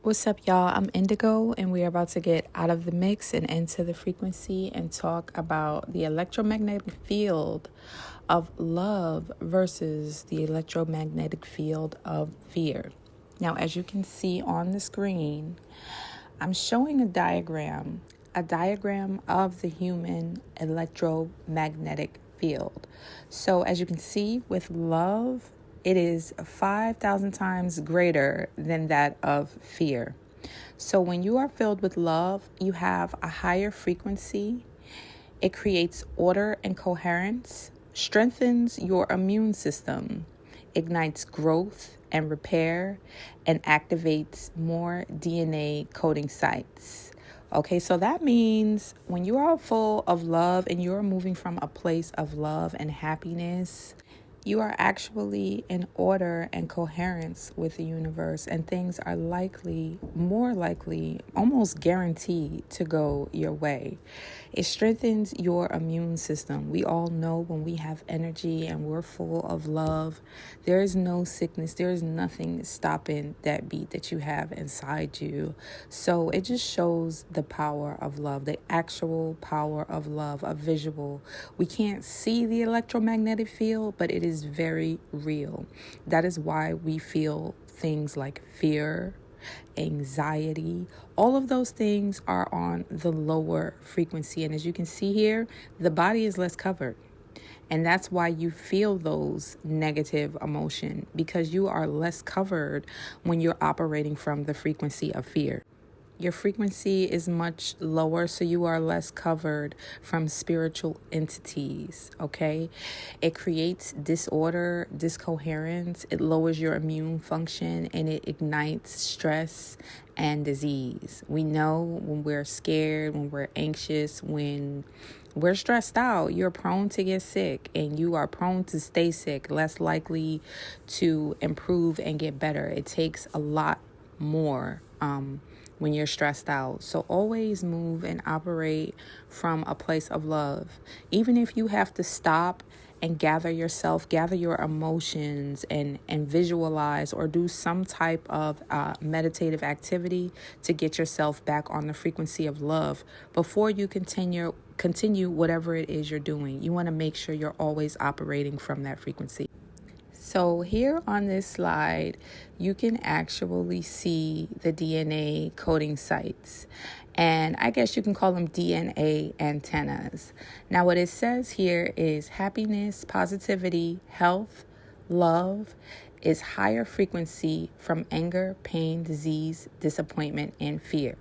What's up, y'all? I'm Indigo, and we're about to get out of the mix and into the frequency and talk about the electromagnetic field of love versus the electromagnetic field of fear. Now, as you can see on the screen, I'm showing a diagram of the human electromagnetic field. So, as you can see, with love, it is 5,000 times greater than that of fear. So when you are filled with love, you have a higher frequency. It creates order and coherence, strengthens your immune system, ignites growth and repair, and activates more DNA coding sites. Okay, so that means when you are full of love and you're moving from a place of love and happiness, you are actually in order and coherence with the universe, and things are more likely, almost guaranteed to go your way. It strengthens your immune system. We all know when we have energy and we're full of love, there is no sickness, there is nothing stopping that beat that you have inside you. So it just shows the power of love, the actual power of love, a visual. We can't see the electromagnetic field, but it is very real. That is why we feel things like fear, anxiety. All of those things are on the lower frequency. And as you can see here, the body is less covered. And that's why you feel those negative emotions, because you are less covered when you're operating from the frequency of fear. Your frequency is much lower, so you are less covered from spiritual entities, okay? It creates disorder, discoherence, it lowers your immune function, and it ignites stress and disease. We know when we're scared, when we're anxious, when we're stressed out, you're prone to get sick, and you are prone to stay sick, less likely to improve and get better. It takes a lot more when you're stressed out. So always move and operate from a place of love. Even if you have to stop and gather yourself, gather your emotions, and visualize or do some type of meditative activity to get yourself back on the frequency of love before you continue whatever it is you're doing. You want to make sure you're always operating from that frequency. So here on this slide, you can actually see the DNA coding sites. And I guess you can call them DNA antennas. Now, what it says here is happiness, positivity, health, love is higher frequency from anger, pain, disease, disappointment, and fear.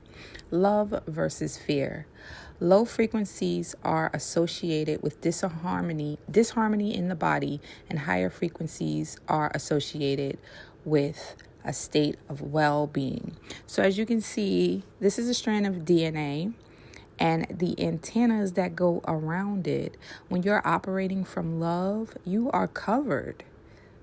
Love versus fear. Low frequencies are associated with disharmony in the body, and higher frequencies are associated with a state of well-being. So as you can see, this is a strand of DNA, and the antennas that go around it, when you're operating from love, you are covered.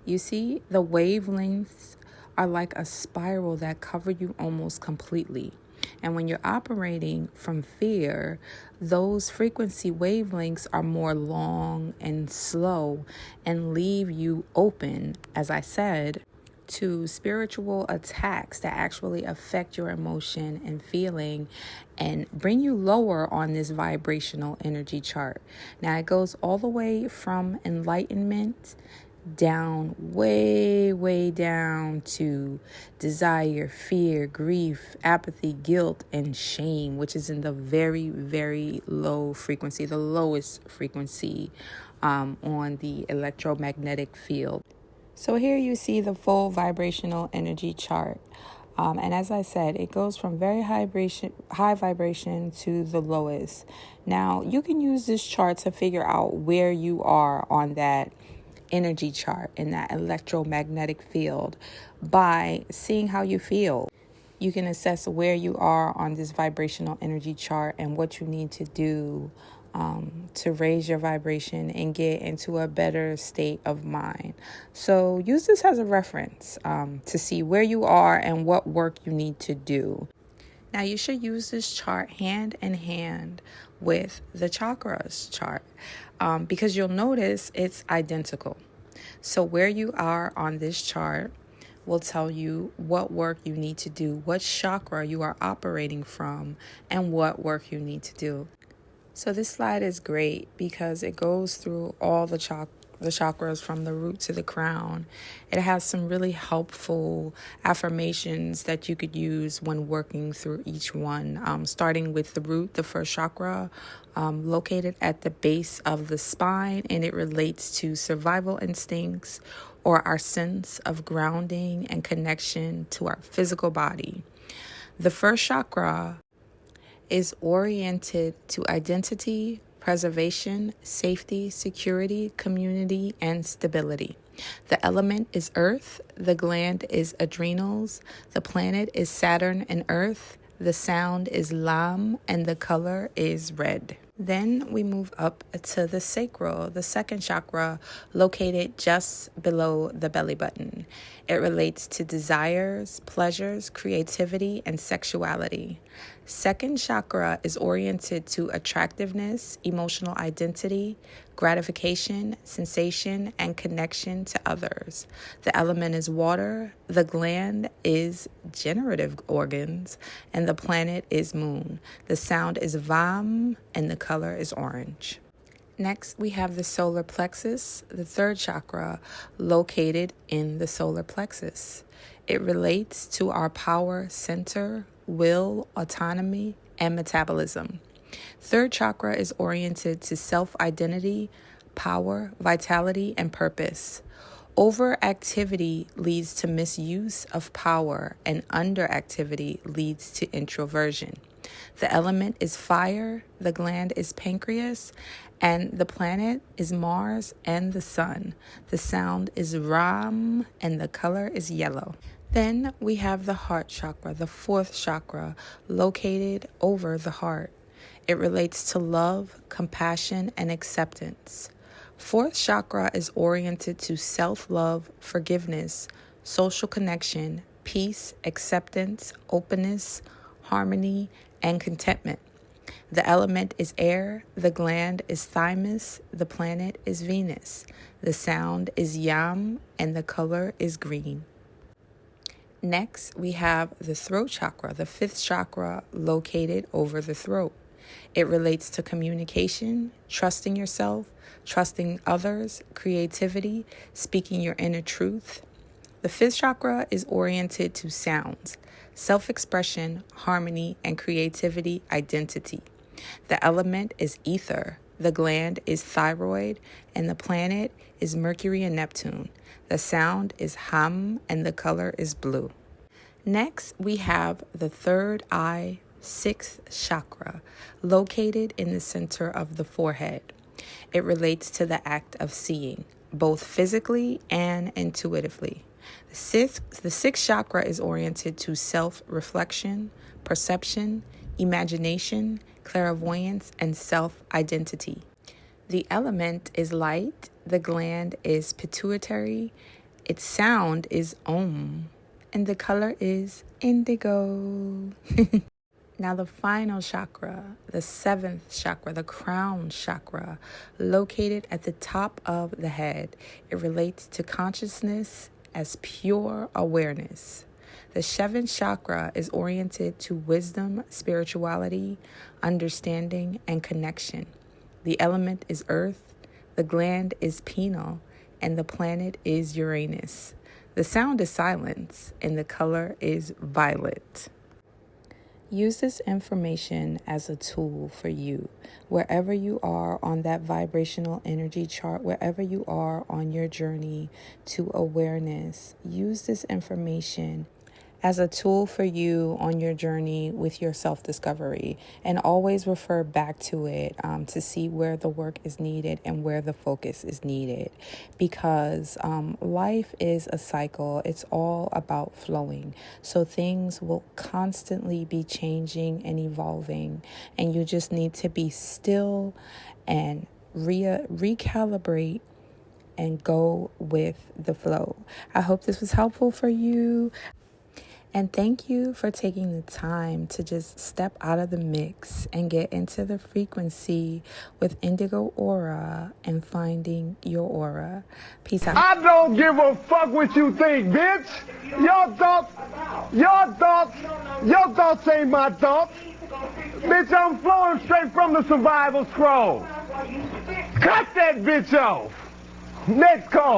You see, the wavelengths are like a spiral that cover you almost completely. And when you're operating from fear, those frequency wavelengths are more long and slow and leave you open, as I said, to spiritual attacks that actually affect your emotion and feeling and bring you lower on this vibrational energy chart. Now, it goes all the way from enlightenment down, way down to desire, fear, grief, apathy, guilt, and shame, which is in the very low frequency, the lowest frequency on the electromagnetic field. So here you see the full vibrational energy chart. And as I said, it goes from very high vibration to the lowest. Now, you can use this chart to figure out where you are on that energy chart in that electromagnetic field by seeing how you feel. You can assess where you are on this vibrational energy chart and what you need to do to raise your vibration and get into a better state of mind. So use this as a reference to see where you are and what work you need to do. Now, you should use this chart hand in hand with the chakras chart because you'll notice it's identical. So where you are on this chart will tell you what work you need to do, what chakra you are operating from, and what work you need to do. So this slide is great because it goes through all the chakras from the root to the crown. It has some really helpful affirmations that you could use when working through each one, starting with the root, the first chakra, located at the base of the spine, and it relates to survival instincts or our sense of grounding and connection to our physical body. The first chakra is oriented to identity, preservation, safety, security, community, and stability. The element is earth, the gland is adrenals, the planet is Saturn and Earth, the sound is lam, and the color is red. Then we move up to the sacral, the second chakra, located just below the belly button. It relates to desires, pleasures, creativity, and sexuality. Second chakra is oriented to attractiveness, emotional identity, gratification, sensation, and connection to others. The element is water, the gland is generative organs, and the planet is moon. The sound is vam, and the color is orange. Next, we have the solar plexus, the third chakra, located in the solar plexus. It relates to our power center, will, autonomy, and metabolism. Third chakra is oriented to self-identity, power, vitality, and purpose. Overactivity leads to misuse of power, and underactivity leads to introversion. The element is fire, the gland is pancreas, and the planet is Mars and the sun. The sound is Ram, and the color is yellow. Then we have the heart chakra, the fourth chakra, located over the heart. It relates to love, compassion, and acceptance. Fourth chakra is oriented to self-love, forgiveness, social connection, peace, acceptance, openness, harmony, and contentment. The element is air, the gland is thymus, the planet is Venus. The sound is yam, and the color is green. Next, we have the throat chakra, the fifth chakra, located over the throat. It relates to communication, trusting yourself, trusting others, creativity, speaking your inner truth. The fifth chakra is oriented to sounds, self-expression, harmony, and creativity, identity. The element is ether, the gland is thyroid, and the planet is Mercury and Neptune. The sound is ham, and the color is blue. Next, we have the third eye, sixth chakra, located in the center of the forehead. It relates to the act of seeing, both physically and intuitively. The sixth chakra is oriented to self-reflection, perception, imagination, clairvoyance, and self-identity. The element is light, the gland is pituitary, its sound is om, and the color is indigo. Now the final chakra, the seventh chakra, the crown chakra, located at the top of the head. It relates to consciousness as pure awareness. The seventh chakra is oriented to wisdom, spirituality, understanding, and connection. The element is earth, the gland is pineal, and the planet is Uranus. The sound is silence, and the color is violet. Use this information as a tool for you, wherever you are on that vibrational energy chart, wherever you are on your journey to awareness. Use this information as a tool for you on your journey with your self-discovery, and always refer back to it to see where the work is needed and where the focus is needed, because life is a cycle. It's all about flowing, so things will constantly be changing and evolving, and you just need to be still and recalibrate and go with the flow. I hope this was helpful for you. And thank you for taking the time to just step out of the mix and get into the frequency with Indigo Aura and finding your aura. Peace out. I don't give a fuck what you think, bitch. Your thoughts ain't my thoughts. Bitch, I'm flowing straight from the survival scroll. Cut that bitch off. Next call.